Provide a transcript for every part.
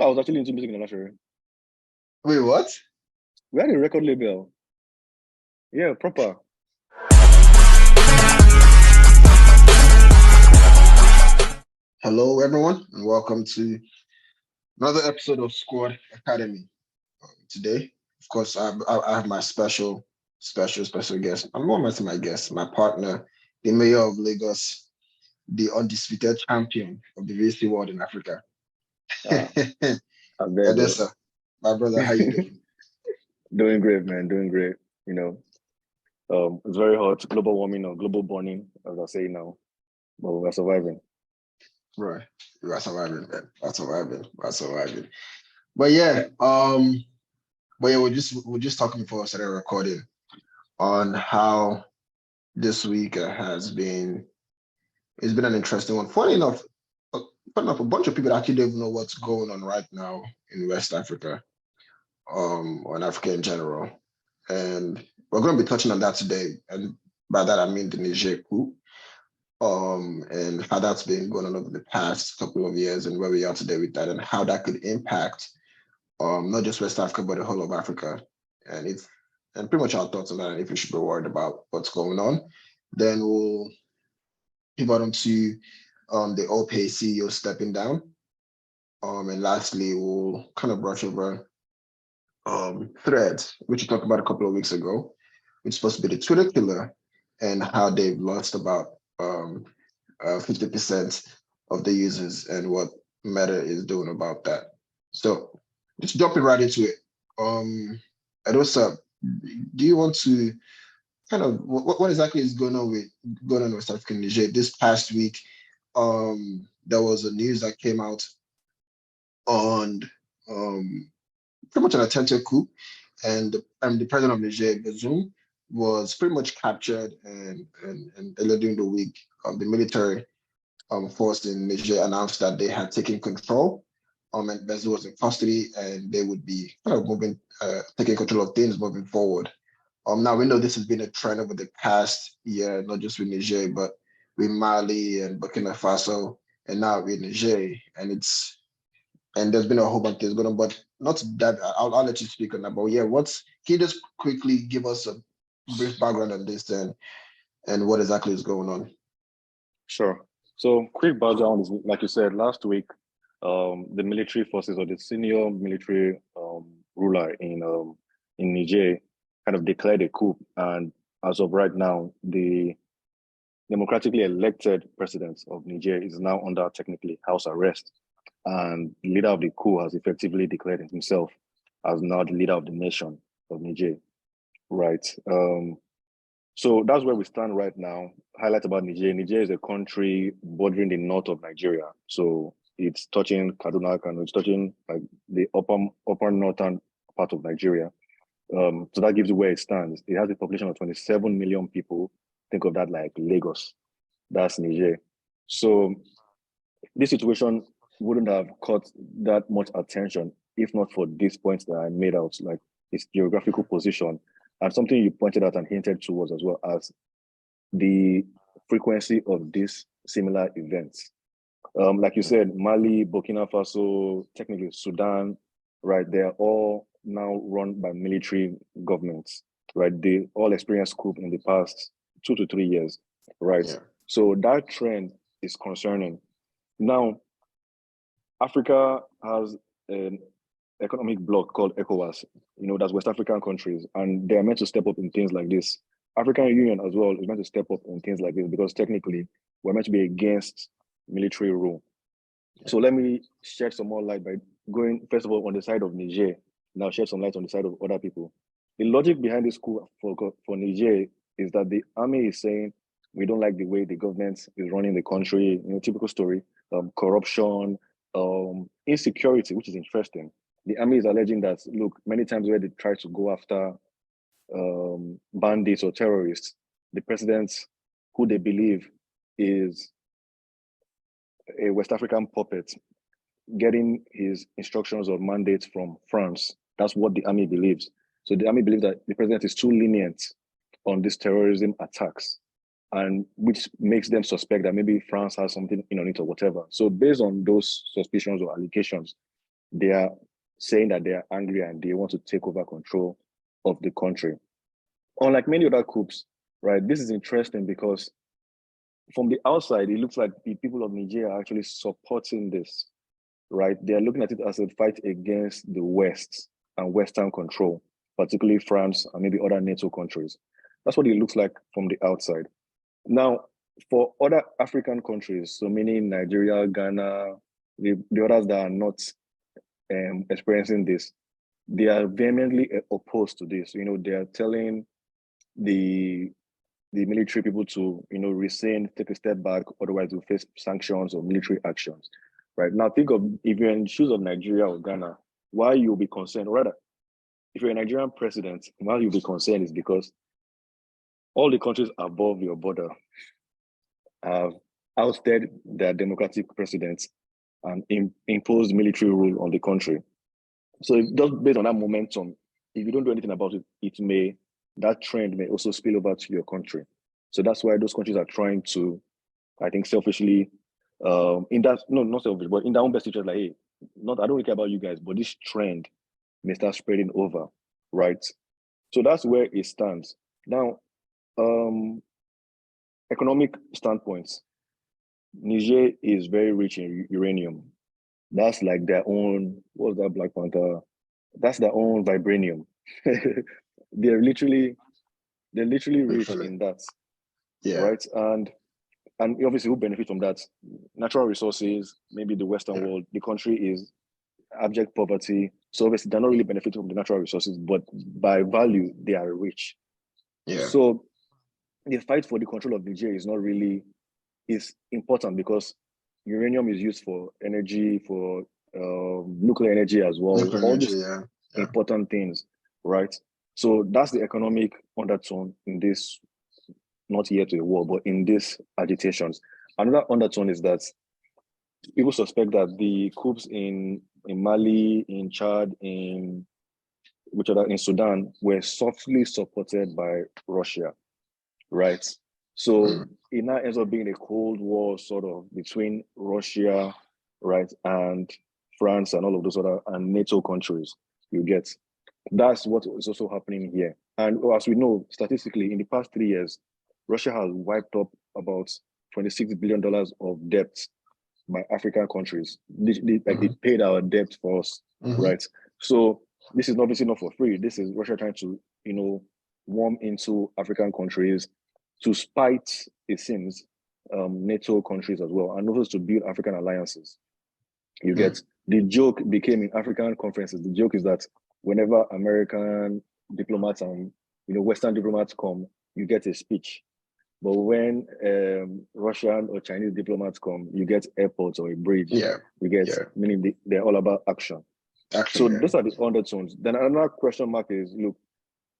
I was actually into music in Nashville. Wait, what? We had a record label. Yeah, proper. Hello, everyone, and welcome to another episode of Squad Academy. Today, of course, I have my special guest. I'm not missing my guest, my partner, the mayor of Lagos, the undisputed champion of the VC world in Africa. Ah, I'm there, bro. Edosa, my brother, how you doing? Doing great, man. Doing great. You know, it's very hot. Global warming or global burning, as I say now, but we're surviving. Right, we are surviving, man. We're surviving. But yeah, we're just talking before I started recording on how this week has been. It's been an interesting one. Funny enough, a bunch of people actually don't even know what's going on right now in West Africa, or in Africa in general. And we're going to be touching on that today. And by that, I mean the Niger Coup, and how that's been going on over the past couple of years and where we are today with that and how that could impact, not just West Africa, but the whole of Africa. And pretty much our thoughts on that and if we should be worried about what's going on. Then we'll pivot on to the Opay CEO stepping down. And lastly, we'll kind of brush over Threads, which we talked about a couple of weeks ago, which is supposed to be the Twitter killer and how they've lost about 50% of the users and what Meta is doing about that. So just jumping right into it. Edosa, do you want to kind of what exactly is going on with West Africa and Niger? This past week, there was a news that came out on pretty much an attempted coup, and the president of Niger, Bazoum, was pretty much captured, and earlier during the week, the military force in Niger announced that they had taken control, and Bazoum was in custody, and they would be kind of taking control of things moving forward. Now we know this has been a trend over the past year, not just with Niger, but with Mali and Burkina Faso, and now with Niger, and there's been a whole bunch of things going on, but not that. I'll let you speak on that. But yeah, can you just quickly give us a brief background on this and what exactly is going on? Sure. So quick background is, like you said, last week, the military forces or the senior military ruler in Niger kind of declared a coup. And as of right now, the democratically elected president of Niger is now under technically house arrest. And the leader of the coup has effectively declared himself as now the leader of the nation of Niger, right? So that's where we stand right now. Highlight about Niger. Niger is a country bordering the north of Nigeria. So it's touching Kaduna, and it's touching like the upper northern part of Nigeria. So that gives you where it stands. It has a population of 27 million people. Think of that like Lagos. That's Niger. So this situation wouldn't have caught that much attention if not for these points that I made out, like its geographical position, and something you pointed out and hinted towards as well as the frequency of these similar events. Like you said, Mali, Burkina Faso, technically Sudan, right? They're all now run by military governments, right? They all experienced coup in the past 2 to 3 years, right? Yeah. So that trend is concerning. Now, Africa has an economic bloc called ECOWAS, that's West African countries, and they are meant to step up in things like this. African Union as well is meant to step up in things like this because technically we're meant to be against military rule. So let me shed some more light by going, first of all, on the side of Niger, now shed some light on the side of other people. The logic behind this coup for Niger is that the army is saying, we don't like the way the government is running the country, typical story, corruption, insecurity, which is interesting. The army is alleging that, look, many times where they try to go after bandits or terrorists, the president, who they believe is a West African puppet, getting his instructions or mandates from France. That's what the army believes. So the army believes that the president is too lenient on these terrorism attacks, and which makes them suspect that maybe France has something in on it or whatever. So based on those suspicions or allegations, they are saying that they are angry and they want to take over control of the country. Unlike many other coups, right? This is interesting because from the outside, it looks like the people of Niger are actually supporting this, right? They are looking at it as a fight against the West and Western control, particularly France and maybe other NATO countries. That's what it looks like from the outside. Now, for other African countries, so meaning Nigeria, Ghana, the others that are not experiencing this, they are vehemently opposed to this. You know, they are telling the military people to, you know, rescind, take a step back, otherwise you'll face sanctions or military actions. Right now, think of if you're in the shoes of Nigeria or Ghana, why you'll be concerned, or rather, if you're a Nigerian president, why you'll be concerned is because all the countries above your border have ousted their democratic presidents and imposed military rule on the country. So just based on that momentum, if you don't do anything about it, that trend may also spill over to your country. So that's why those countries are trying to, I think, selfishly, not selfish, but in their own best interest, like, hey, I don't really care about you guys, but this trend may start spreading over, right? So that's where it stands. Now, economic standpoints, Niger is very rich in uranium. That's like their own, what's that Black Panther? That's their own vibranium. they're literally rich in that. Yeah. Right. And obviously who benefit from that? Natural resources, maybe the Western world. The country is abject poverty. So obviously they're not really benefiting from the natural resources, but by value, they are rich. Yeah. So the fight for the control of Niger is important because uranium is used for energy, for nuclear energy as well. Nuclear All energy, these yeah. important things, right? So that's the economic undertone in this, not yet to a war, but in these agitations. Another undertone is that people suspect that the coups in Mali, in Chad, in Sudan were softly supported by Russia, right? So it now ends up being a Cold War sort of between Russia, right, and France and all of those other and NATO countries. You get that's what is also happening here. And as we know, statistically, in the past 3 years, Russia has wiped up about $26 billion of debt by African countries. They paid our debt for us, right? So this is obviously not for free. This is Russia trying to, warm into African countries to spite, it seems, NATO countries as well, and also to build African alliances. You get the joke became in African conferences. The joke is that whenever American diplomats and Western diplomats come, you get a speech. But when Russian or Chinese diplomats come, you get airports or a bridge. Yeah. You get meaning they're all about action. So those are the undertones. Then another question mark is, look,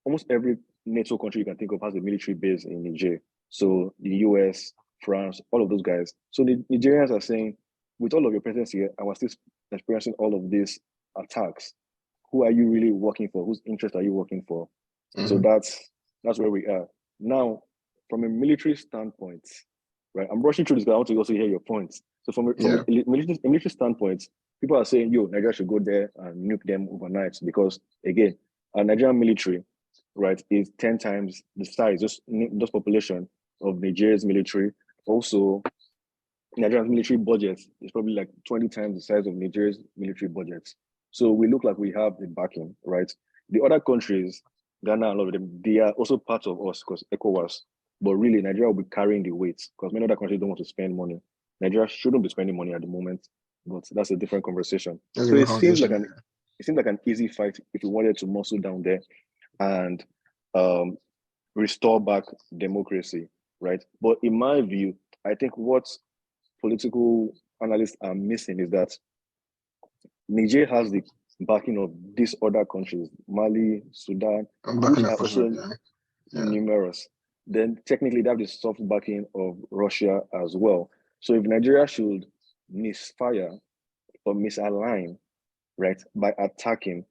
almost every NATO country you can think of has a military base in Niger. So the US, France, all of those guys. So the Nigerians are saying, with all of your presence here, and we're still experiencing all of these attacks, who are you really working for? Whose interest are you working for? So that's where we are. Now, from a military standpoint, right? I'm rushing through this, but I want to also hear your points. So from a military standpoint, people are saying, yo, Nigeria should go there and nuke them overnight because, again, our Nigerian military, right, is 10 times the size, just population of Nigeria's military. Also, Nigeria's military budget is probably like 20 times the size of Nigeria's military budget. So we look like we have the backing, right? The other countries, Ghana, a lot of them, they are also part of us because ECOWAS. But really, Nigeria will be carrying the weight because many other countries don't want to spend money. Nigeria shouldn't be spending money at the moment, but that's a different conversation. So it seems like an easy fight if we wanted to muscle down there and restore back democracy, right? But in my view, I think what political analysts are missing is that Niger has the backing of these other countries, Mali, Sudan, which are also numerous. Then technically they have the soft backing of Russia as well. So if Nigeria should misfire or misalign, right, by attacking,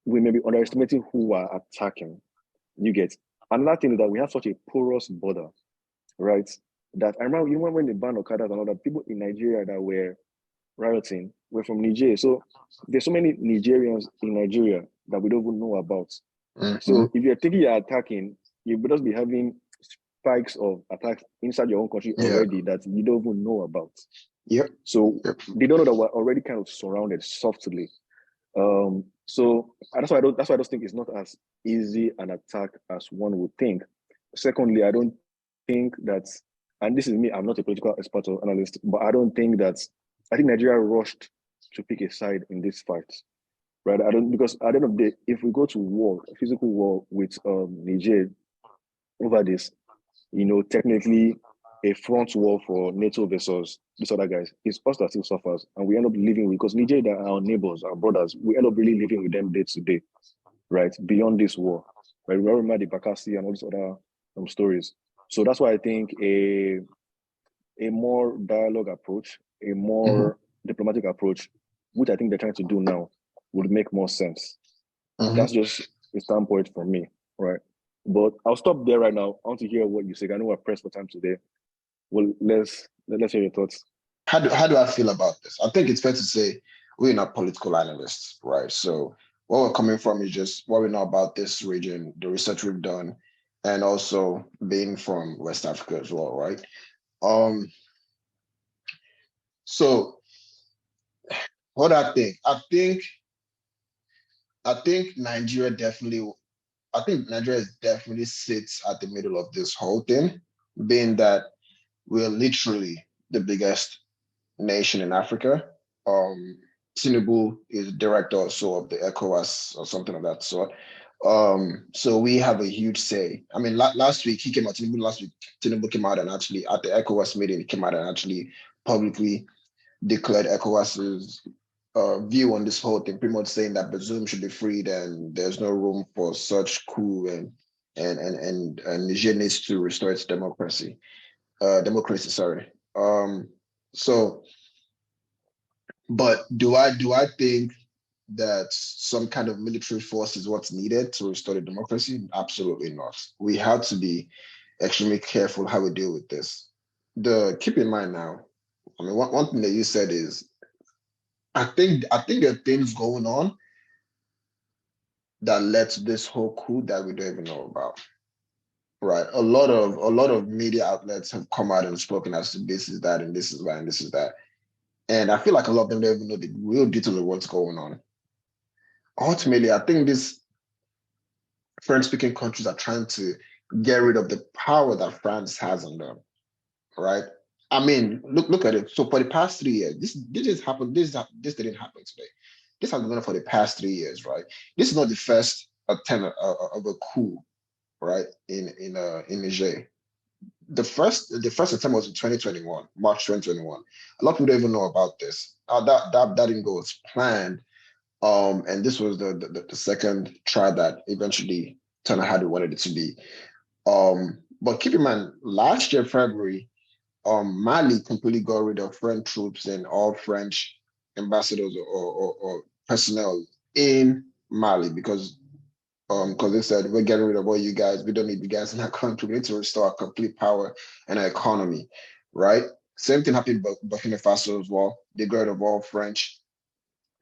we may be underestimating who are attacking. You get. Another thing is that we have such a porous border, right? That I remember even when they banned Okadas and all that, people in Nigeria that were rioting were from Niger. So there's so many Nigerians in Nigeria that we don't even know about. So if you're thinking you're attacking, you would just be having spikes of attacks inside your own country already that you don't even know about. So they don't know that we're already kind of surrounded softly. So that's why I just think it's not as easy an attack as one would think. Secondly, I don't think that, and this is me, I'm not a political expert or analyst, but I think Nigeria rushed to pick a side in this fight. Right? Because at the end of the day, if we go to war, physical war with Niger over this, technically a front war for NATO versus these other guys, it's us that still suffers. And we end up living with, because Niger, they are our neighbors, our brothers, we end up really living with them day to day, right? Beyond this war. Right? We remember the Bakassi and all these other stories. So that's why I think a more dialogue approach, a more diplomatic approach, which I think they're trying to do now, would make more sense. That's just a standpoint from me, right? But I'll stop there right now. I want to hear what you say. I know we're pressed for time today. Well, let's hear your thoughts. How do I feel about this? I think it's fair to say we're not political analysts, right? So where we're coming from is just what we know about this region, the research we've done, and also being from West Africa as well, right? So what I think Nigeria definitely sits at the middle of this whole thing, being that we're literally the biggest nation in Africa. Tinubu is director also of the ECOWAS or something of that sort. So we have a huge say. I mean, last week Tinubu came out and actually at the ECOWAS meeting, he came out and actually publicly declared ECOWAS's view on this whole thing, pretty much saying that Bazoum should be freed and there's no room for such coup and Niger needs to restore its democracy. So, but do I think that some kind of military force is what's needed to restore the democracy? Absolutely not. We have to be extremely careful how we deal with this. Keep in mind now, I mean, one thing that you said is, I think there are things going on that led to this whole coup that we don't even know about. Right. A lot of media outlets have come out and spoken as to this is that and this is why and this is that. And I feel like a lot of them don't even know the real details of what's going on. Ultimately, I think these French-speaking countries are trying to get rid of the power that France has on them. Right. I mean, look at it. So for the past 3 years, this didn't happen. This didn't happen today. This has been going on for the past 3 years, right? This is not the first attempt of a coup, right? In Niger. The first attempt was in 2021, March 2021. A lot of people don't even know about this. That didn't go as planned. And this was the second try that eventually turned out how they wanted it to be. But keep in mind, last year, February, Mali completely got rid of French troops and all French ambassadors or personnel in Mali because they said we're getting rid of all you guys. We don't need you guys in our country. We need to restore our complete power and our economy, right? Same thing happened in Burkina Faso as well. They got rid of all French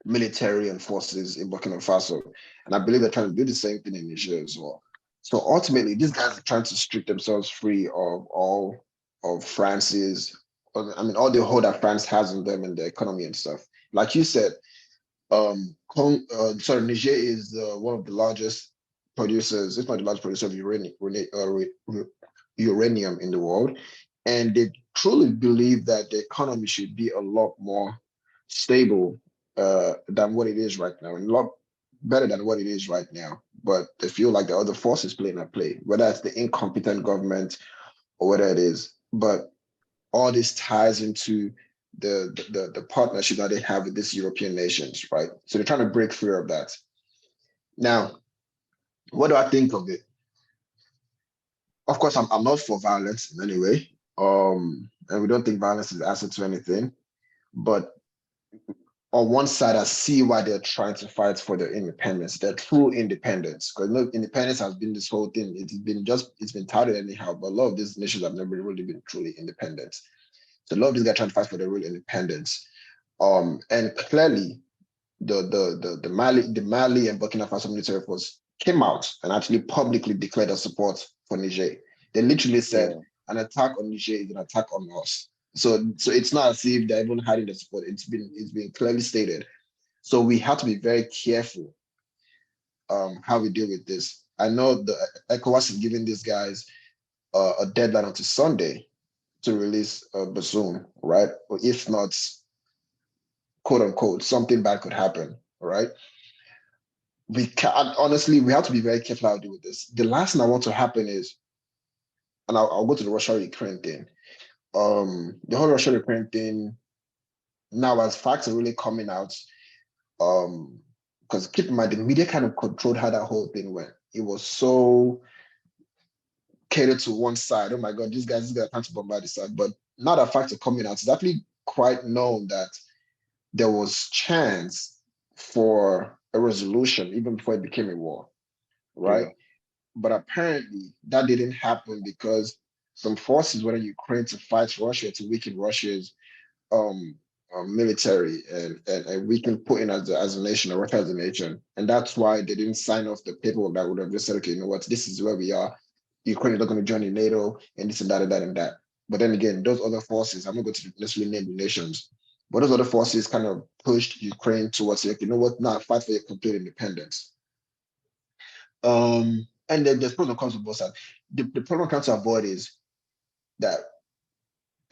military and forces in Burkina Faso, and I believe they're trying to do the same thing in Niger as well. So ultimately, these guys are trying to strip themselves free of all of France's, all the hold that France has on them and the economy and stuff. Like you said, Niger is one of the largest producers, if not the largest producer of uranium in the world. And they truly believe that the economy should be a lot more stable than what it is right now, and a lot better than what it is right now. But they feel like the other forces playing at play, whether it's the incompetent government or whatever it is. But all this ties into the partnership that they have with these European nations, right? So they're trying to break free of that. Now, what do I think of it? Of course, I'm not for violence in any way. And we don't think violence is the answer to anything. But on one side, I see why they're trying to fight for their independence, their true independence. Because look, independence has been this whole thing. It's been touted anyhow, but a lot of these nations have never really been truly independent. So a lot of these guys trying to fight for their real independence. And clearly, the Mali and Burkina Faso military force came out and actually publicly declared their support for Niger. They literally said an attack on Niger is an attack on us. So it's not as if they're even hiding the support. It's been clearly stated. So we have to be very careful how we deal with this. I know the ECOWAS is giving these guys a deadline until Sunday to release Bazoum, right? Or if not, quote unquote, something bad could happen, right? We can't, honestly, we have to be very careful how to deal with this. The last thing I want to happen is, and I'll go to the Russia-Ukraine thing. The whole Russia-Ukraine thing, now as facts are really coming out, because keep in mind, the media kind of controlled how that whole thing went. It was so catered to one side. Oh my God, these guys can't bombard this side. But now that facts are coming out, it's actually quite known that there was chance for a resolution even before it became a war, right? Yeah. But apparently that didn't happen because some forces went in Ukraine to fight Russia, to weaken Russia's um, military and weaken Putin as a nation, or Russia as a nation. And that's why they didn't sign off the paperwork that would have just said, okay, you know what, this is where we are. Ukraine is not going to join in NATO and this and that and that and that. But then again, those other forces, I'm not going to necessarily name the nations, but those other forces kind of pushed Ukraine towards, like, you know what, now fight for your complete independence. And then there's pros and cons of both sides. The problem comes to avoid is that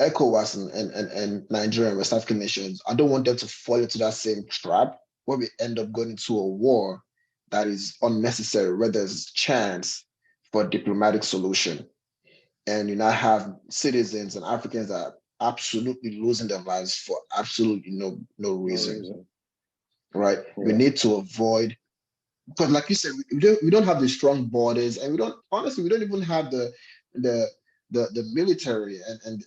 ECOWAS and Nigeria and West African nations, I don't want them to fall into that same trap where we end up going into a war that is unnecessary, where there's chance for a diplomatic solution. And you now have citizens and Africans that are absolutely losing their lives for absolutely no reason. Right? Yeah. We need to avoid, because like you said, we don't have the strong borders, and we don't even have the military and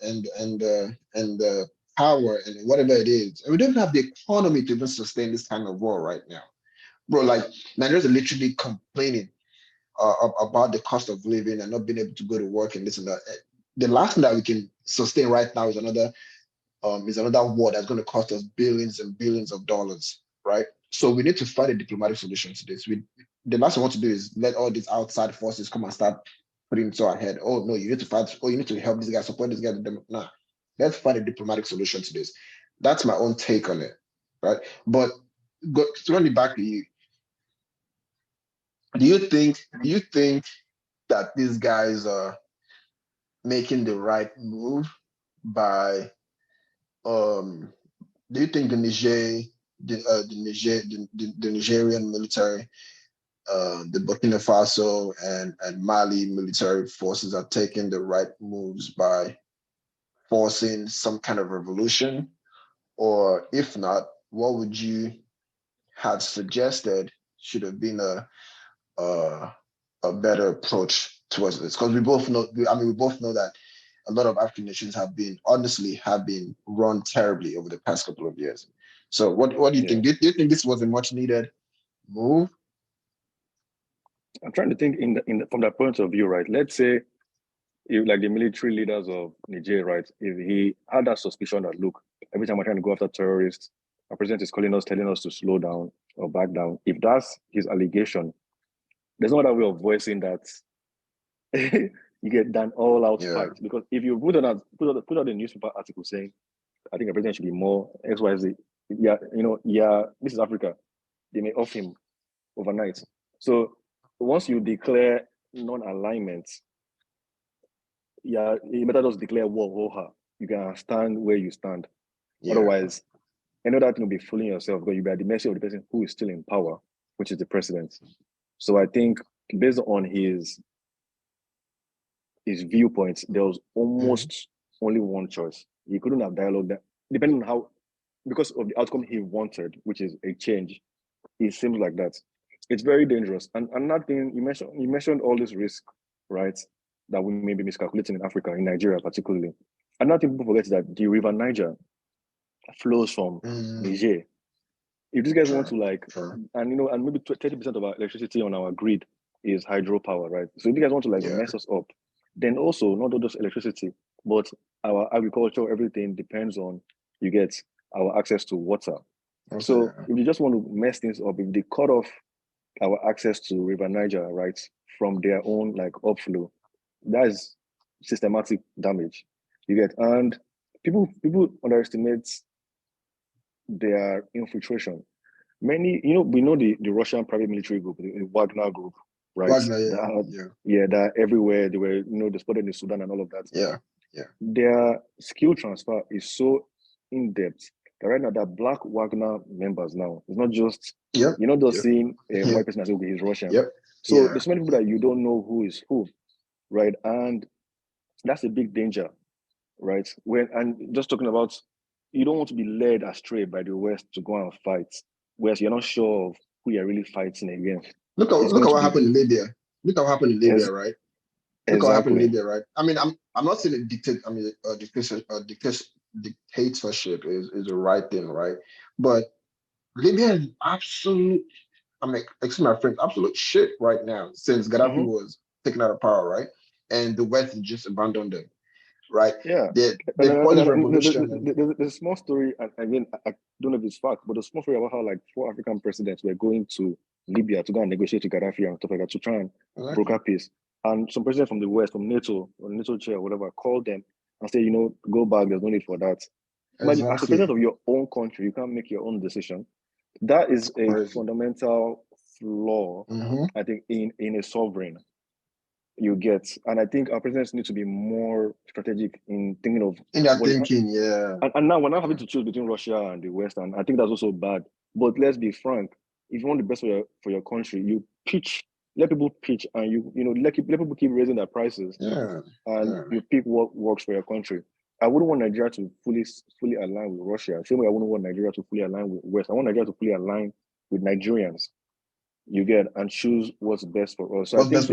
the power and whatever it is, and we don't have the economy to even sustain this kind of war right now, bro. Like, Nigerians are literally complaining about the cost of living and not being able to go to work and this and that. The last thing that we can sustain right now is another war that's going to cost us billions and billions of dollars, right? So we need to find a diplomatic solution to this. The last thing I want to do is let all these outside forces come and start putting into our head, oh no, you need to fight, oh, you need to help these guys, support these guys. Nah, let's find a diplomatic solution to this. That's my own take on it, right? But throwing it back to you, do you think that these guys are making the right move by do you think the Nigerian military, the Burkina Faso and Mali military forces are taking the right moves by forcing some kind of revolution? Or if not, what would you have suggested should have been a better approach towards this? Because we both know that a lot of African nations have been run terribly over the past couple of years. So what do you think? Do you think this was a much needed move? I'm trying to think from that point of view, right? Let's say, if, like, the military leaders of Niger, right, if he had that suspicion that, look, every time we're trying to go after terrorists, our president is calling us, telling us to slow down or back down. If that's his allegation, there's no other way of voicing that. You get done all out fight. Because if you put out a newspaper article saying, I think the president should be more XYZ, this is Africa, they may off him overnight. So once you declare non-alignment, you better just declare war. You can stand where you stand. Otherwise, another thing will be fooling yourself, because you'll be at the mercy of the person who is still in power, which is the president. So I think, based on his viewpoints, there was almost only one choice. He couldn't have dialogue that, depending on how, because of the outcome he wanted, which is a change. It seems like that. It's very dangerous. And another thing, you mentioned all this risk, right, that we may be miscalculating in Africa, in Nigeria particularly. Another thing people forget is that the river Niger flows from Niger. If these guys want to, like, and maybe 30% of our electricity on our grid is hydropower, right? So if you guys want to, like, mess us up, then also not just electricity, but our agriculture, everything depends on, you get, our access to water. Also, So if you just want to mess things up, if they cut off our access to River Niger, right, from their own like upflow, that is systematic damage. You get, and people underestimate their infiltration. Many, we know the Russian private military group, the Wagner group, right? Wagner, Yeah, they're everywhere. They were, they spotted in Sudan and all of that. yeah. Their skill transfer is so in depth that right now that Black Wagner members now, it's not just you're not just seeing a white person as okay, he's Russian. So there's so many people that you don't know who is who, right? And that's a big danger, right? And just talking about, you don't want to be led astray by the West to go and fight, whereas you're not sure of who you're really fighting against. Look at what happened in Libya. Look at what happened in Libya, right? Look what happened in Libya, right? I mean, I'm not saying dictatorship is the right thing, right? But Libya is absolute. I mean, excuse my French, absolute shit right now since Gaddafi was taken out of power, right? And the West just abandoned them, right? Yeah. They call it revolution. There's a small story, and again, I don't know if it's fact, but a small story about how like 4 African presidents were going to Libya to go and negotiate with Gaddafi and stuff like that to try and broker peace. And some president from the West, from NATO, or NATO chair, or whatever, called them and said, go back, there's no need for that. Imagine, as a president of your own country, you can't make your own decision. That is a fundamental flaw, I think, in a sovereign. You get, and I think our presidents need to be more strategic in thinking of And now we're not having to choose between Russia and the West, and I think that's also bad. But let's be frank: if you want the best for your country, you pitch, let people pitch, and let people keep raising their prices, and you pick what works for your country. I wouldn't want Nigeria to fully align with Russia. Same way I wouldn't want Nigeria to fully align with West. I want Nigeria to fully align with Nigerians. You get, and choose what's best for us. So I think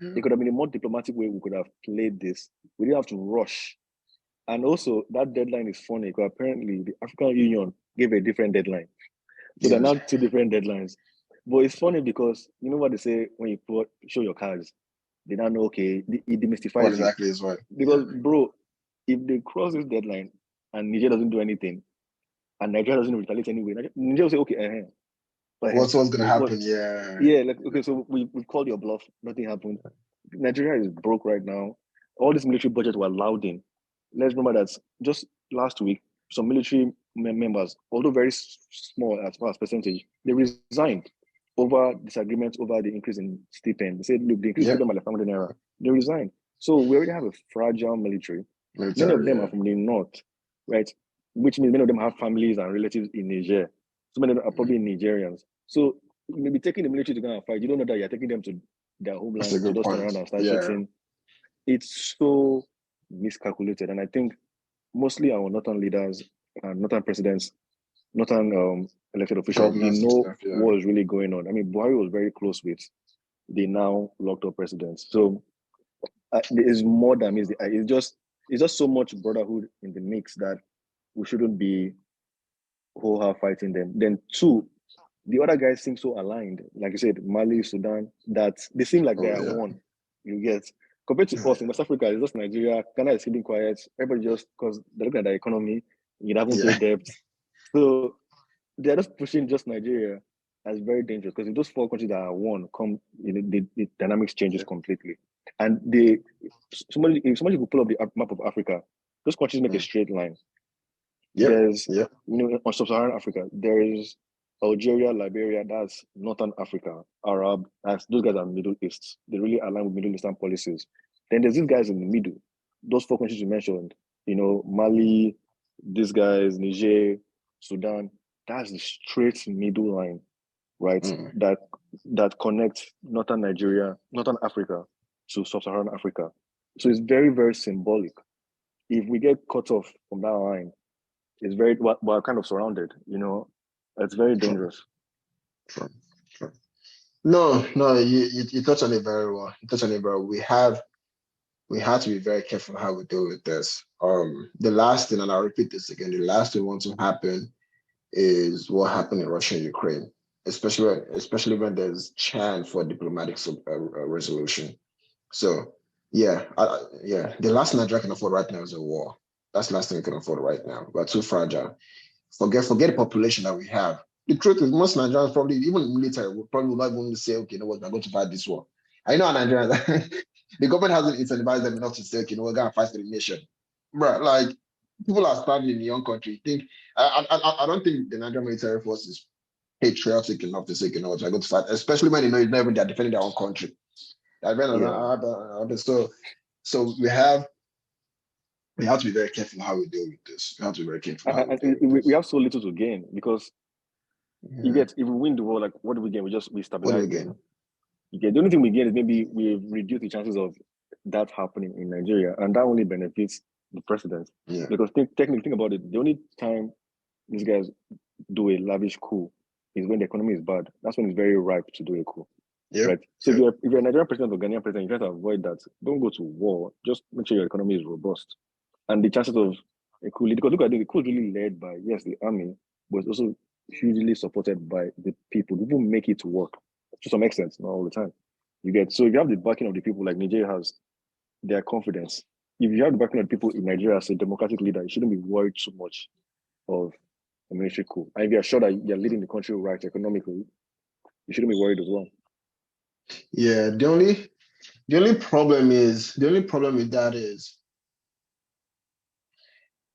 it could have been a more diplomatic way we could have played this. We didn't have to rush. And also, that deadline is funny because apparently the African Union gave a different deadline. So there are now 2 different deadlines. But it's funny because you know what they say when you show your cards, they don't know, okay, it demystifies exactly is right. Because, bro, if they cross this deadline and Niger doesn't do anything, and Nigeria doesn't retaliate anyway, Niger will say, okay, what's going to happen? Okay, so we've called your bluff. Nothing happened. Nigeria is broke right now. All these military budgets were allowed in. Let's remember that just last week, some military members, although very small as far as percentage, they resigned over disagreements over the increase in stipend. They said, look, the increase in stipend by the family naira. They resigned. So we already have a fragile military. Many of them are from the north, right? Which means many of them have families and relatives in Niger. So many of them are probably Nigerians. So maybe taking the military to go and fight, you don't know that you're taking them to their homeland to just turn around and start shooting. It's so miscalculated. And I think mostly our northern leaders and northern presidents, northern elected officials, they know what is really going on. I mean, Buhari was very close with the now locked up presidents. So there is more than it's just so much brotherhood in the mix that we shouldn't be whole fighting them. Then 2, the other guys seem so aligned, like you said, Mali, Sudan, that they seem like they are one. You get, compared to us in West Africa, it's just Nigeria. Ghana is keeping quiet. Everybody just, because they're looking at the economy, you haven't paid debt. So they're just pushing just Nigeria as very dangerous, because if those 4 countries that are one come, the dynamics changes completely. And if somebody could pull up the map of Africa, those countries make a straight line. There's, on sub-Saharan Africa, there is Algeria, Liberia, that's Northern Africa, Arab, those guys are Middle East. They really align with Middle Eastern policies. Then there's these guys in the middle, those 4 countries you mentioned, Mali, these guys, Niger, Sudan, that's the straight middle line, right? That connects Northern Nigeria, Northern Africa to Sub-Saharan Africa. So it's very, very symbolic. If we get cut off from that line, it's we're kind of surrounded, It's very dangerous. Sure. No, you touched on it very well. We have to be very careful how we deal with this. The last thing, and I'll repeat this again, the last thing we want to happen is what happened in Russia and Ukraine, especially when there's chance for diplomatic resolution. So the last thing Nigeria can afford right now is a war. That's the last thing we can afford right now. We're too fragile. Forget the population that we have. The truth is, most Nigerians probably, even military, will probably not even say, okay, you know what, we're going to fight this war. I know Nigerians, the government hasn't incentivized them enough to say, okay, you know, we're going to fight for the nation. Bro, like, people are starving in the young country. I don't think the Nigerian military force is patriotic enough to say, you know what, we're going to fight, especially when they know it's not even they're defending their own country. So we have to be very careful how we deal with this. We have to be very careful how we deal with we this. have so little to gain because you get, if we win the war, like what do we gain? We stabilize them. You get, the only thing we gain is maybe we reduce the chances of that happening in Nigeria, and that only benefits the president. Yeah. Because technically, think about it, the only time these guys do a lavish coup is when the economy is bad. That's when it's very ripe to do a coup. Yeah. Right. So if you're a Nigerian president or Ghanaian president, you try to avoid that. Don't go to war. Just make sure your economy is robust. And the chances of a coup, because look at it, the coup is really led by, yes, the army, but it's also hugely supported by the people. People make it work to some extent, not all the time. You get, so if you have the backing of the people like Nigeria has, their confidence. If you have the backing of the people in Nigeria as a democratic leader, you shouldn't be worried too much of a military coup. And if you're sure that you're leading the country right economically, you shouldn't be worried as well. Yeah, the only problem with that is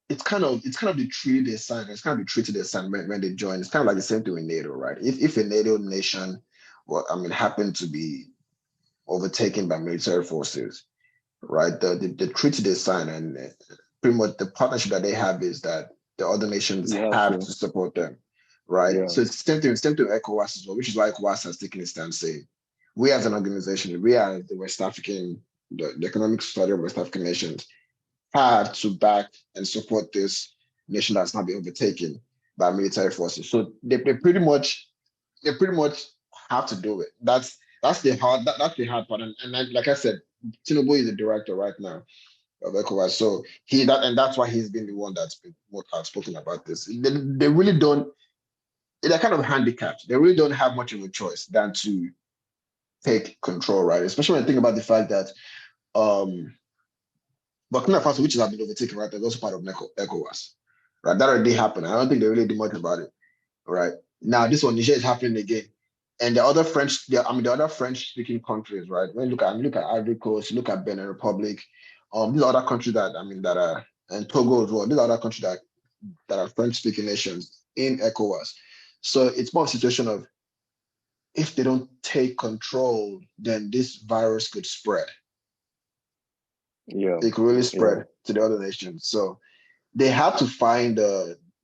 it's kind of the treaty they sign. It's kind of the treaty they sign when they join. It's kind of like the same thing with NATO, right? If a NATO nation, happened to be overtaken by military forces, right? The treaty they sign and pretty much the partnership that they have is that the other nations have to support them, right? Yeah. So it's the same thing with ECOWAS as well, which is why ECOWAS has taken a stand saying, we as an organization, we are the West African, the Economic Society of West African Nations, have to back and support this nation that's not being overtaken by military forces. So they pretty much have to do it. That's the hard part. And like I said, Tinubu is the director right now of ECOWAS. So that's why he's been the one that's been more outspoken about this. They really don't, they're kind of handicapped. They really don't have much of a choice than to take control, right? Especially when I think about the fact that Burkina Faso, which has been overtaken, right, is also part of ECOWAS, right? That already happened. I don't think they really did much about it, right? Now this one, Niger is happening again, and the other French-speaking countries, right? When you look at Ivory Coast, you look at Benin Republic, these other countries that are, and Togo as well. These other countries that are French-speaking nations in ECOWAS. So it's more a situation of, if they don't take control, then this virus could spread. Yeah, it could really spread to the other nations. So they have to find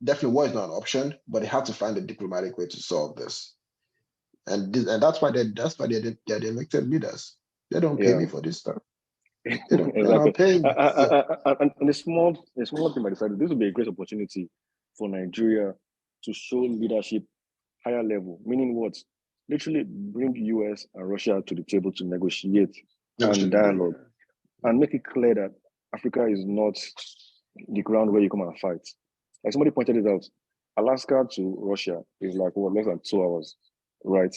definitely war is not an option, but they have to find a diplomatic way to solve this. And that's why they're the elected leaders. They don't pay me for this stuff. They don't. They're not paying. And the small thing I decided, this would be a great opportunity for Nigeria to show leadership higher level, meaning what? Literally bring US and Russia to the table to negotiate and dialogue, and make it clear that Africa is not the ground where you come and fight. Like somebody pointed it out, Alaska to Russia is like less than 2 hours, right?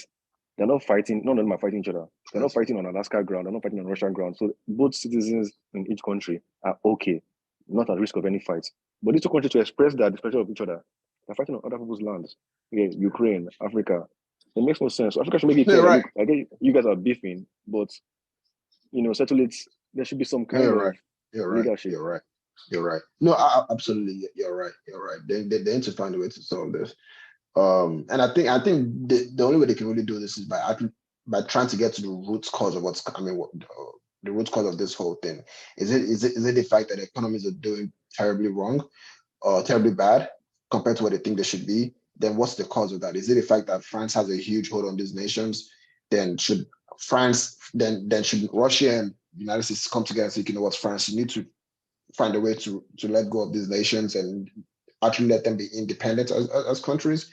They're not fighting, none of them are fighting each other. They're not fighting on Alaska ground, they're not fighting on Russian ground. So both citizens in each country are okay, not at risk of any fight. But these two countries, to express their displeasure of each other, they're fighting on other people's lands. Yeah, Ukraine, Africa. It makes no sense. So Africa should make it clear that, look, I get you guys are beefing, but settle it. There should be some kind of leadership. You're right. No, absolutely. You're right. They need to find a way to solve this. And I think the only way they can really do this is by trying to get to the root cause of the root cause of this whole thing. Is it the fact that economies are doing terribly wrong or terribly bad compared to what they think they should be? Then what's the cause of that? Is it the fact that France has a huge hold on these nations? Then should Russia and the United States come together and say, you know what, France, you need to find a way to let go of these nations and actually let them be independent as countries?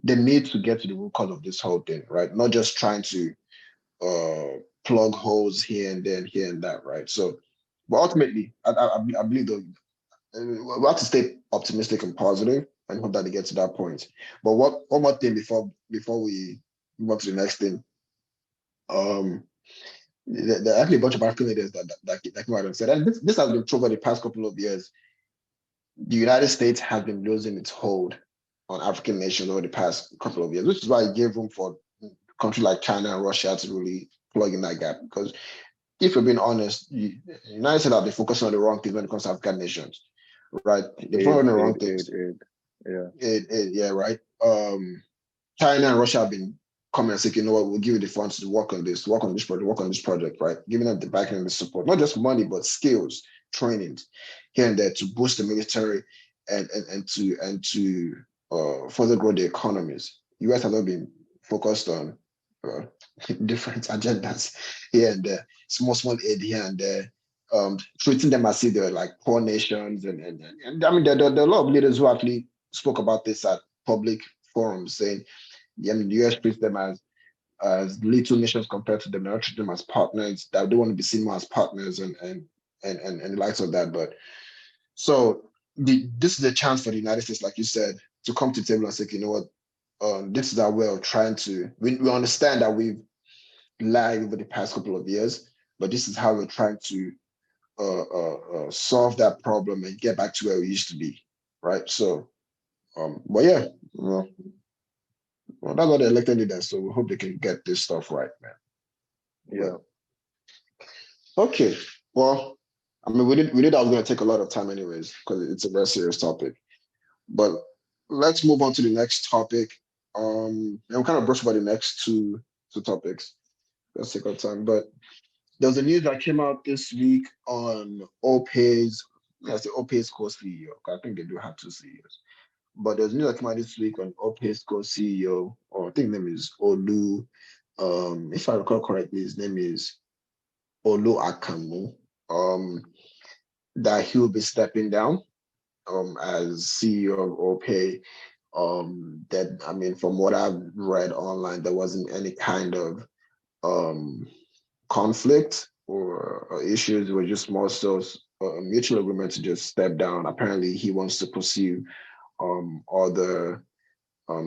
They need to get to the root cause of this whole thing, right? Not just trying to plug holes here and that, right? So, but ultimately, I believe though, we have to stay optimistic and positive and hope that they get to that point. But one more thing before we move on to the next thing. There are actually a bunch of African leaders that came out and said, and this has been true over the past couple of years. the United States has been losing its hold on African nations over the past couple of years, which is why it gave room for countries like China and Russia to really plug in that gap. Because if you're being honest, the United States have been focusing on the wrong things when it comes to African nations, right? They're focusing on the wrong things. Yeah. Right. China and Russia have been coming and saying, you know what, we'll give you the funds to work on this project, right? Giving them the backing and the support, not just money, but skills, trainings here and there to boost the military and to further grow the economies. US have not been focused on different agendas here and there, small aid here and there, treating them as if they're like poor nations. And I mean, there are a lot of leaders who actually spoke about this at public forums saying, I mean, the US treats them as little nations compared to them. They don't treat them as partners. That they want to be seen more as partners and the likes of that. But so this is a chance for the United States, like you said, to come to the table and say, you know what, this is our way of trying to. We understand that we've lagged over the past couple of years, but this is how we're trying to solve that problem and get back to where we used to be, right? So, but yeah, well, that's what they elected leaders, so we hope they can get this stuff right, man. Yeah. But, okay. Well, I mean, we did that was going to take a lot of time anyways, because it's a very serious topic. But let's move on to the next topic. And we'll kind of brush about the next two topics. Let's take our time. But there's a news that came out this week on Opay's, Opay's co-CEO. I think they do have two CEOs. But there's news that came out this week on Opay's co-CEO, or I think his name is Olu. If I recall correctly, his name is Olu Akanmu. That he will be stepping down as CEO of Opay. That I mean, from what I've read online, there wasn't any kind of conflict or issues. It was just more so a mutual agreement to just step down. Apparently, he wants to pursue other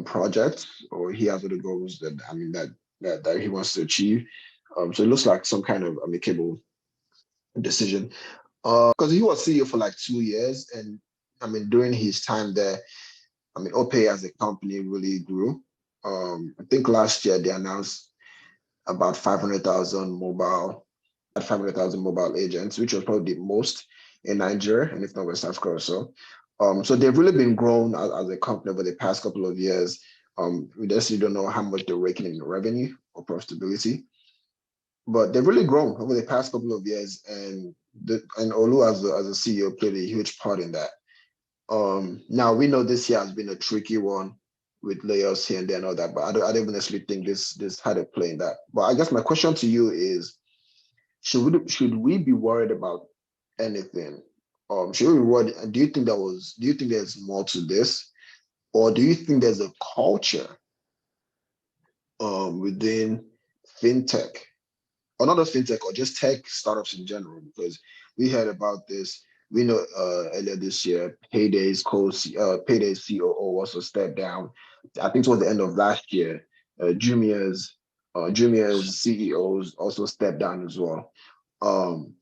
projects, or he has other goals that I mean that he wants to achieve. So it looks like some kind of amicable decision. Because he was CEO for like 2 years, and I mean during his time there, I mean Opay as a company really grew. I think last year they announced about 500,000 mobile agents, which was probably the most in Nigeria, and if not West Africa or so. So they've really been grown as a company over the past couple of years. We just don't know how much they're raking in revenue or profitability, but they've really grown over the past couple of years, and Olu as a CEO played a huge part in that. Now we know this year has been a tricky one with layoffs here and there and all that, but I don't even necessarily think this had a play in that. But I guess my question to you is, should we be worried about anything? Should we be worried? Do you think there's more to this, or do you think there's a culture within fintech, or not just fintech, or just tech startups in general? Because we heard about this. We know earlier this year, Payday's COO also stepped down. I think towards the end of last year, Jumia's CEOs also stepped down as well.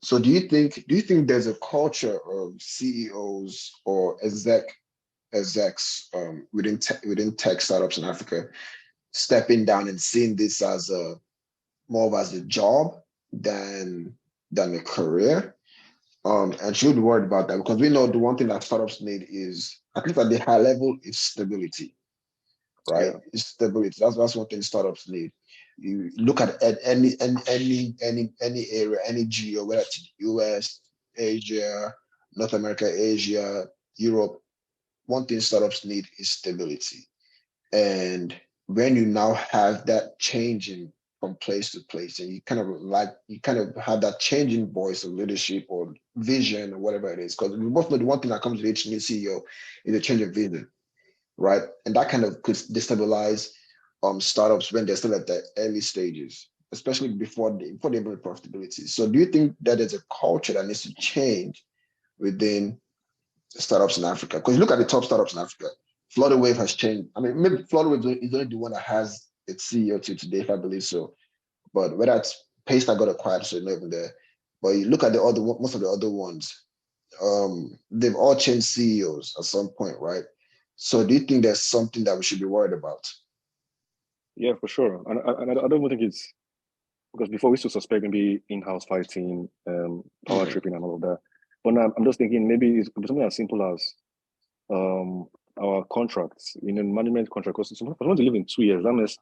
So do you think there's a culture of CEOs or execs within tech startups in Africa stepping down and seeing this as more of as a job than a career? And should be worried about that, because we know the one thing that startups need is, at least at the high level, is stability, right? Yeah. It's stability. That's one thing startups need. You look at any area, any geo, whether it's US, Asia, North America, Asia, Europe. One thing startups need is stability. And when you now have that changing from place to place, and you kind of have that changing voice of leadership or vision or whatever it is, because we both know the one thing that comes with each new CEO is a change of vision, right? And that kind of could destabilize startups when they're still at the early stages, especially before they build profitability. So do you think that there's a culture that needs to change within startups in Africa? Because you look at the top startups in Africa, Flutterwave has changed. I mean, maybe Flutterwave is only the one that has its CEO to today, if I believe so. But whether it's Pace that got acquired, so not even there. But you look at most of the other ones, they've all changed CEOs at some point, right? So do you think there's something that we should be worried about? Yeah, for sure. And I don't even think it's because before we used to suspect maybe in-house fighting, power Mm, tripping and all of that. But now I'm just thinking maybe it's something as simple as um our contracts, management contract. Because for someone to live in 2 years, that means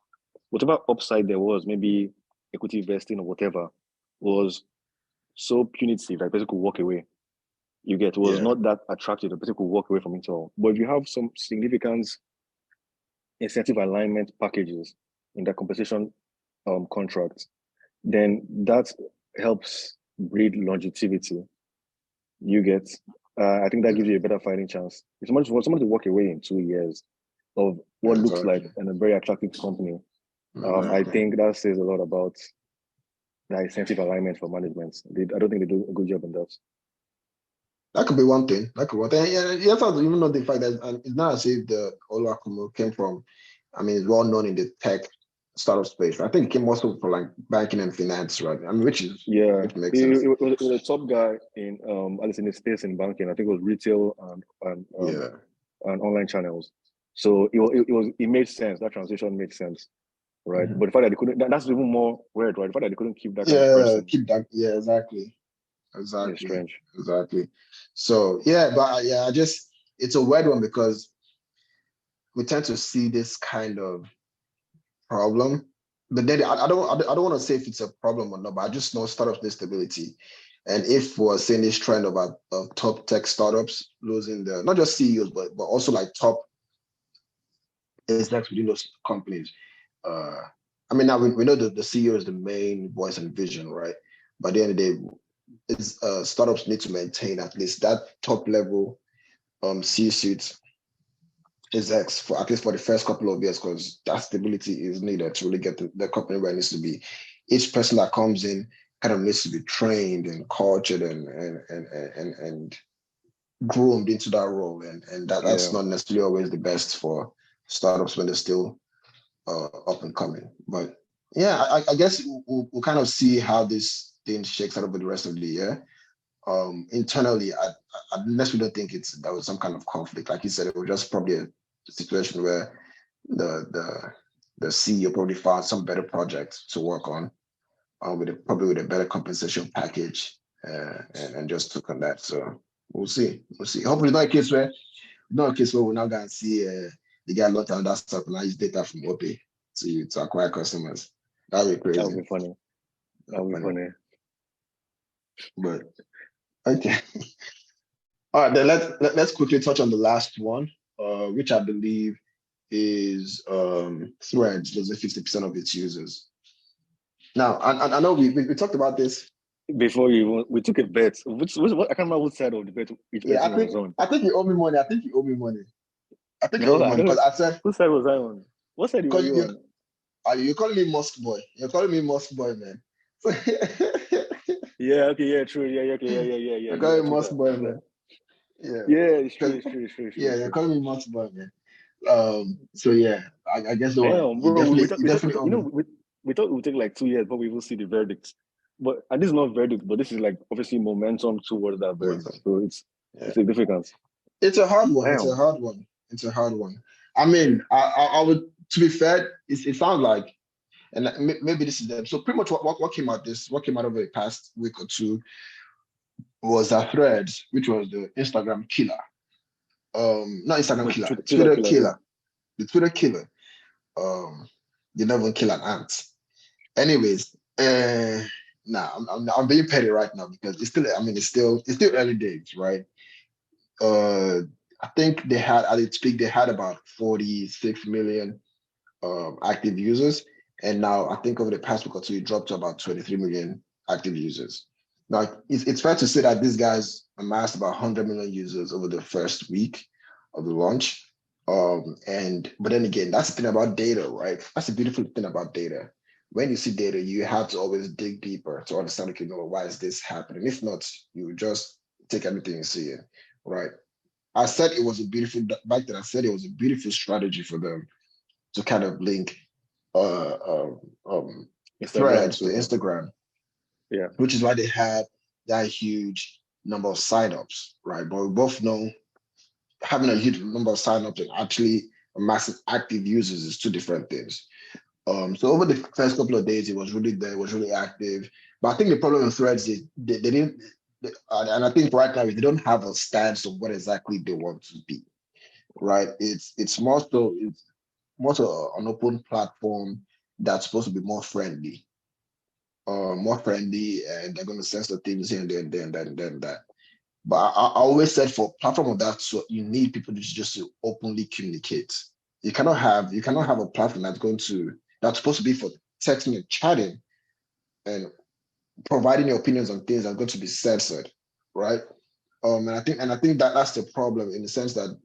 whatever upside there was, maybe equity vesting or whatever, was so punitive that people could walk away. You get was yeah, not that attractive that people could walk away from it all. But if you have some significant incentive alignment packages in the compensation contract, then that helps breed longevity. You get, I think that yeah, gives you a better fighting chance. If someone to walk away in 2 years of what looks like exactly, a very attractive company, I exactly. think that says a lot about the incentive alignment for management. I don't think they do a good job in that. That could be one thing. That could be one thing. Yeah, you have to even know the fact that and it's not as if the Olu Akanmu came from, I mean, it's well known in the tech startup space. I think it came also from like banking and finance, right? I mean, Yeah, which makes sense. it was a top guy in at least in the space in banking. I think it was retail Yeah, and online channels. So it made sense. That transition made sense, right? mhm. But the fact that they couldn't, that's even more weird, right? The fact that they couldn't keep that kind of Yeah, person keep that. Yeah, exactly, is exactly, strange. exactly. So yeah, but yeah, I just it's a weird one because we tend to see this kind of problem. But then I don't want to say if it's a problem or not, but I just know startups need stability. And if we're seeing this trend of top tech startups losing the not just CEOs, but also like top execs within those companies. Uh, I mean, now we know that the CEO is the main voice and vision, right? But at the end of the day, it's, startups need to maintain at least that top level C-suite execs for at least for the first couple of years, because that stability is needed to really get the company where it needs to be. Each person that comes in kind of needs to be trained and cultured and groomed into that role, and that's Yeah, not necessarily always the best for startups when they're still up and coming. But yeah, I guess we'll kind of see how this thing shakes out over the rest of the year. Internally, unless we don't think there was some kind of conflict, like you said, it was just probably a situation where the the CEO probably found some better project to work on, probably with a better compensation package, and just took on that. So we'll see, we'll see. Hopefully, not a case where we're not gonna see the guy locked down that stuff and I use data from Opay to acquire customers. That'd be that would crazy. be funny. That That's would be funny. funny. But okay. All right, then let's quickly touch on the last one, which I believe is Threads losing 50% of its users. Now, I know we talked about this. Before we took a bet. What I can't remember what side of the bet each Yeah, person was on. I think you owe me money. I think you owe me money. I think you owe No, me I money don't know. because I said Whose side was I on? What side were because you on? you're calling me Musk boy. You're calling me Musk boy, man. Yeah, okay, yeah, true. Yeah, okay, yeah. you're Yeah, calling me true Musk that. boy, True that. man. Yeah, Yeah, it's true, because it's true, it's true, it's true, yeah, it's you're true. calling me Musk boy, man. So yeah, I guess the one Damn, bro, you definitely owe me. we thought it would take like 2 years, but we will see the verdict. But and this is not verdict, but this is like obviously momentum towards that verdict. Momentum. So Yeah, it's significant. it's a hard one. It's a Damn. hard one. It's a hard one. I mean, I would, to be fair, it sounds like, and maybe this is them. So pretty much what came out over the past week or two was a Threads, which was the Instagram killer. Not Instagram Wait, killer, Twitter Twitter killer, yeah. killer, the Twitter killer. Um, you never kill an ant. Anyways, nah, I'm being petty right now because it's still, I mean, it's still early days, right? Uh, I think they had at its peak they had about 46 million active users, and now I think over the past week or two it dropped to about 23 million active users. Now it's fair to say that these guys amassed about 100 million users over the first week of the launch. And but then again, that's the thing about data, right? That's the beautiful thing about data. When you see data, you have to always dig deeper to understand, okay, no, why is this happening? If not, you just take everything you see it, right? I said it was a beautiful back then. I said it was a beautiful strategy for them to kind of link uh, um, Instagram threads to too. Instagram, Yeah. which is why they have that huge number of signups, right? But we both know having a huge number of signups and actually a massive active users is two different things. So over the first couple of days, it was really there, it was really active. But I think the problem with Threads is they didn't, and I think right now they don't have a stance of what exactly they want to be, right? It's more so an open platform that's supposed to be more friendly, and they're going to censor things here and then that. But I always said for a platform of that sort, you need people to openly communicate. You cannot have a platform that's supposed to be for texting and chatting and providing your opinions on things that are going to be censored, right? And I think that that's the problem in the sense that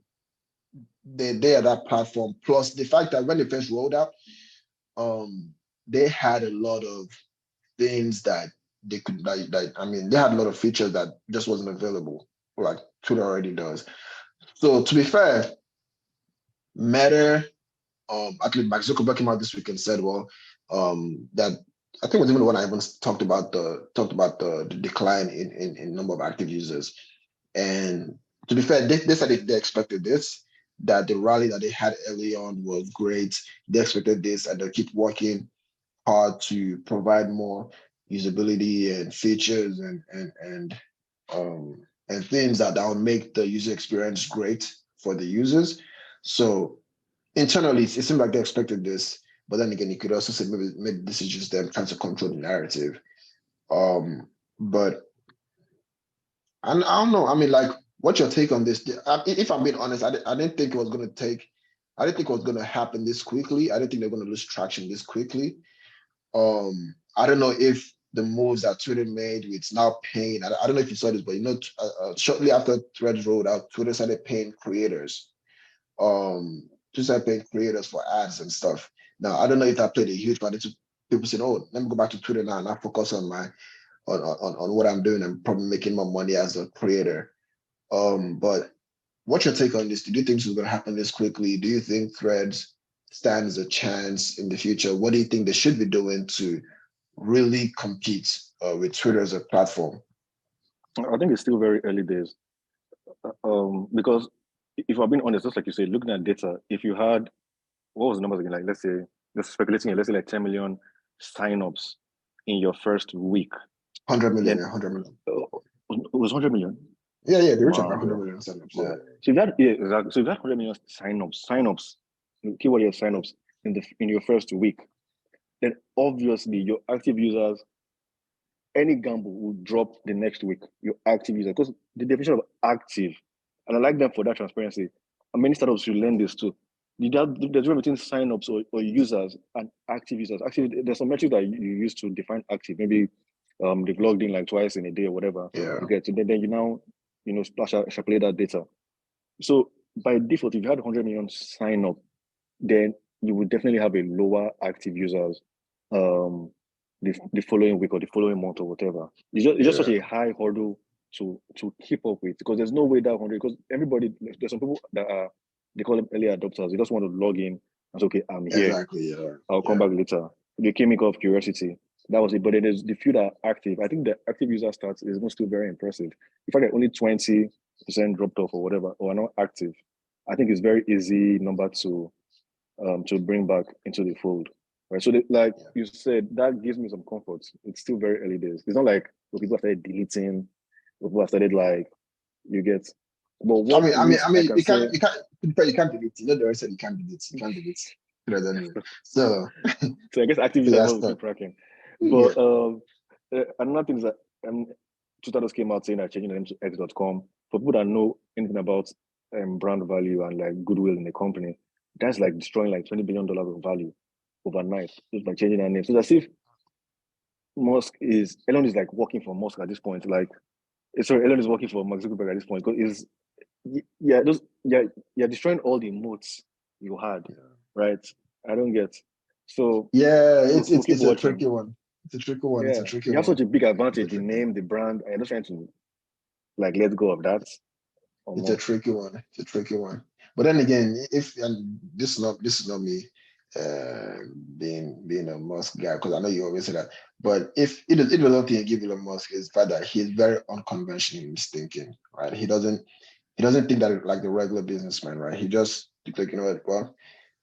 they are that platform. Plus the fact that when they first rolled out, they had a lot of things that they could they had a lot of features that just wasn't available, like Twitter already does. So to be fair, Meta, actually Mark Zuckerberg came out this week and said, well, that I think it was even the one I even talked about the decline in number of active users. And to be fair, they said they expected this, that the rally that they had early on was great. They expected this, and they'll keep working hard to provide more usability and features and things that will make the user experience great for the users. So internally, it seemed like they expected this, but then again, you could also say maybe this is just them trying to control the narrative. But I don't know. I mean, like, what's your take on this? If I'm being honest, I didn't think it was going to take. I didn't think it was going to happen this quickly. I didn't think they're going to lose traction this quickly. I don't know if the moves that Twitter made with now paying. I don't know if you saw this, but shortly after Threads rolled out, Twitter started paying creators. Twitter started paying creators for ads and stuff. Now I don't know if that played a huge part into people saying, "Oh, let me go back to Twitter now and not focus on my on what I'm doing and probably making more money as a creator." But what's your take on this? Do you think this is going to happen this quickly? Do you think Threads stands a chance in the future? What do you think they should be doing to really compete with Twitter as a platform? I think it's still very early days. Because if I'm being honest, just like you said, looking at data, if you had, what was the numbers again? Like, let's say, just speculating, let's say like 10 million signups in your first week. 100 million, 100 million. It was 100 million? Yeah, they reached about 100 million signups. Yeah. So exactly. So if that 100 million signups, keyword here signups in your first week, then obviously your active users, any gamble will drop the next week. Your active users, because the definition of active, and I like them for that transparency. And many startups should learn this too. The difference between signups or users and active users. Actually, there's some metric that you use to define active. Maybe they've logged in like twice in a day or whatever. Yeah. Okay, so then you now extrapolate that data. So by default, if you had 100 million sign up, then you would definitely have a lower active users the following week or the following month or whatever. It's just such a high hurdle to keep up with, because there's no way that 100, because everybody, there's some people that are, they call them early adopters. They just want to log in and say, okay, I'm here. Exactly, yeah. I'll come back later. They came of curiosity. That was it. But there's the few that are active. I think the active user stats is still very impressive. In fact, only 20% dropped off or whatever, or are not active, I think it's very easy number to bring back into the fold. Right. So you said, that gives me some comfort. It's still very early days. It's not like people have started deleting, or people have started you get. But what I mean, you can't delete. You know, the rest said you can't delete. You can't delete. So I guess active users will keep tracking. But another thing is that Twitter just came out saying that changing the name to X.com. For people that know anything about brand value and like goodwill in the company, that's like destroying like $20 billion of value overnight just by changing that name. So it's as if Elon is like working for Musk at this point. Elon is working for Mark Zuckerberg at this point, because you're destroying all the moats you had, right? I don't get. So it's a tricky one. It's a tricky one. It's a tricky one. You have such a big advantage, the name, the brand, and you're just trying to let go of that. It's a tricky one. It's a tricky one. But then again, and this is not me. uh, being a Musk guy, because I know you always say that. But if it is one thing I give Elon Musk is the fact that he's very unconventional in his thinking, right? He doesn't think that like the regular businessman, right? He just think like, you know what, well,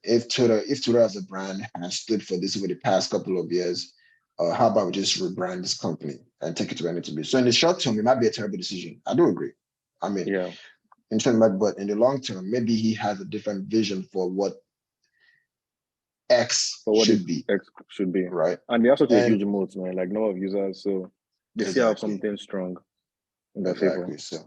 if Twitter as a brand has stood for this over the past couple of years, how about we just rebrand this company and take it to where it needs to be? So in the short term, it might be a terrible decision. I do agree. I mean, Yeah, in terms, but in the long term, maybe he has a different vision for what X for what it should be, should be. right? And they have such a And huge moat, man, like number of users. So they still have exactly, something strong in their favor. exactly.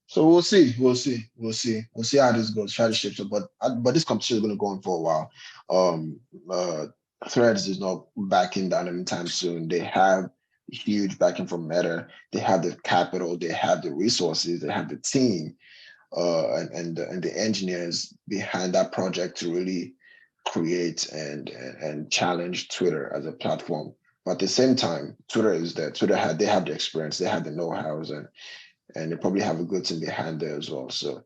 So we'll see how this goes. Try to shape it, but this competition is going to go on for a while. Um, uh, Threads is not backing down anytime soon. They have huge backing from Meta. They have the capital. They have the resources. They have the team, and the engineers behind that project to really create and challenge Twitter as a platform. But at the same time, Twitter is there. They have the experience. They have the know-hows and they probably have a good team behind there as well. So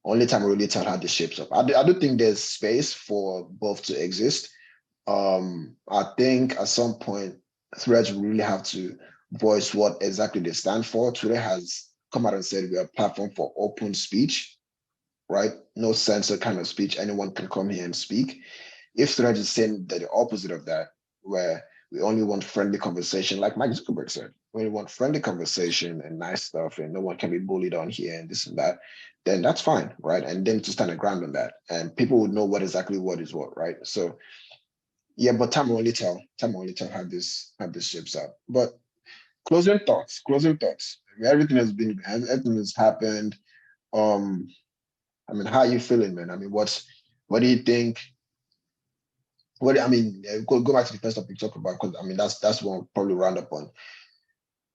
only time will really tell how this shapes up. I do think there's space for both to exist. I think at some point, Threads will really have to voice what exactly they stand for. Twitter has come out and said we are a platform for open speech, right? No censor kind of speech. Anyone can come here and speak. If Threads is saying that the opposite of that, where we only want friendly conversation, like Mike Zuckerberg said, we only want friendly conversation and nice stuff, and no one can be bullied on here and this and that, then that's fine, right? And then to stand a ground on that, and people would know what is what, right? So yeah, but time will only tell. Time will only tell how this shapes out. But closing thoughts. Closing thoughts. Everything has happened. Um, I mean, how are you feeling, man? I mean, what do you think? Go back to the first topic we talked about, because I mean that's one we'll probably round up on.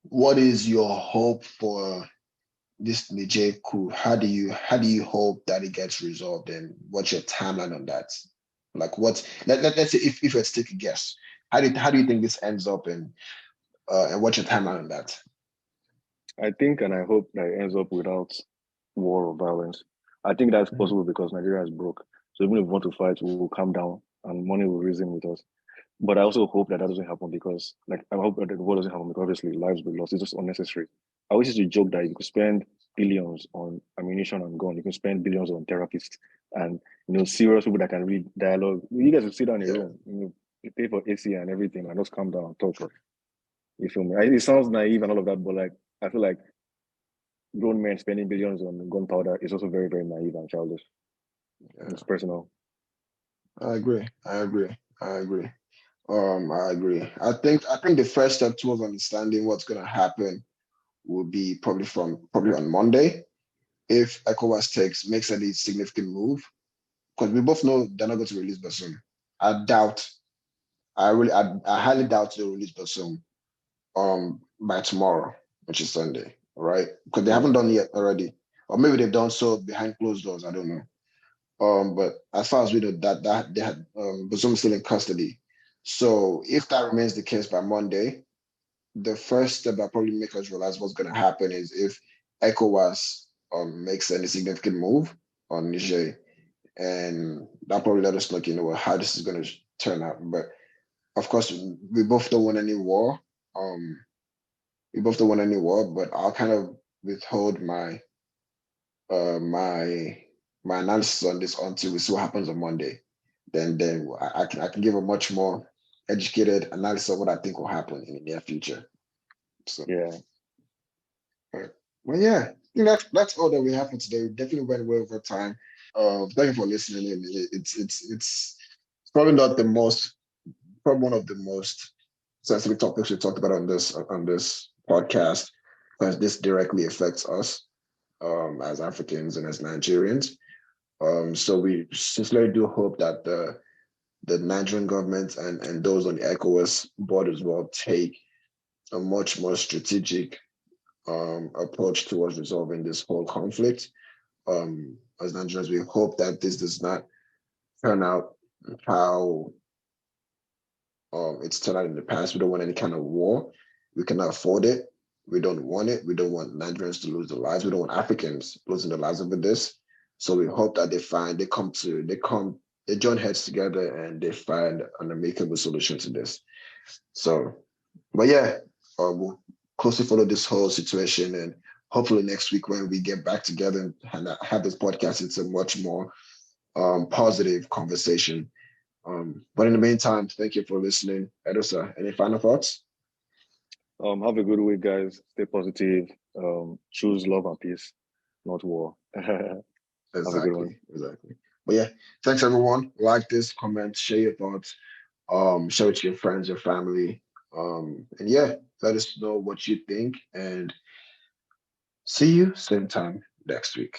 What is your hope for this Niger coup? How do you hope that it gets resolved, and what's your timeline on that? Like let's say if let's take a guess, how do you think this ends up, and what's your timeline on that? I think and I hope that it ends up without war or violence. I think that's Mhm. possible because Nigeria is broke. So even if we want to fight, we will calm down and money will reason with us. But I also hope that that doesn't happen because, like, I hope that the war doesn't happen because obviously lives will be lost. It's just unnecessary. I always used to joke that you could spend billions on ammunition and gun. You can spend billions on therapists and serious people that can read dialogue. You guys will sit down in a Yeah, room, you pay for AC and everything, and just calm down and talk. You feel me? It sounds naive and all of that, but like I feel like grown men spending billions on gunpowder is also very, very naive and childish. It's yeah. personal. I agree. I agree. I agree. I agree. I think the first step towards understanding what's gonna happen will be probably on Monday if ECOWAS makes any significant move, because we both know they're not going to release Bazoum. I doubt. I highly doubt they'll release Bazoum by tomorrow, which is Sunday, all right? Because they Yeah. haven't done it yet already, or maybe they've done so behind closed doors. I don't know. But as far as we know, that they had Bazoum still in custody. So if that remains the case by Monday, the first step that probably make us realize what's going to happen is if ECOWAS makes any significant move on Niger, and that probably let us know, how this is going to turn out. But of course, we both don't want any war. Um, we both don't want any war, but I'll kind of withhold my analysis on this until we see what happens on Monday. Then I can give a much more educated analysis of what I think will happen in the near future. So, Yeah. well, yeah, I think that's all that we have for today. We definitely went way over time. Thank you for listening. It's probably not the most, probably one of the most sensitive topics we talked about on this podcast, because this directly affects us as Africans and as Nigerians. So we sincerely do hope that the Nigerian government and those on the ECOWAS board as well take a much more strategic approach towards resolving this whole conflict. As Nigerians, we hope that this does not turn out how it's turned out in the past. We don't want any kind of war. We cannot afford it. We don't want it. We don't want Nigerians to lose their lives. We don't want Africans losing their lives over this. So we hope that they come they join heads together and they find an amicable solution to this. So, but yeah, we'll closely follow this whole situation, and hopefully next week when we get back together and have this podcast, it's a much more positive conversation. But in the meantime, thank you for listening. Edosa, any final thoughts? Have a good week, guys. Stay positive. Choose love and peace, not war. Have a good one. Exactly. But yeah, thanks everyone. Like this, comment, share your thoughts, share it to your friends, your family. And yeah, let us know what you think, and see you same time next week.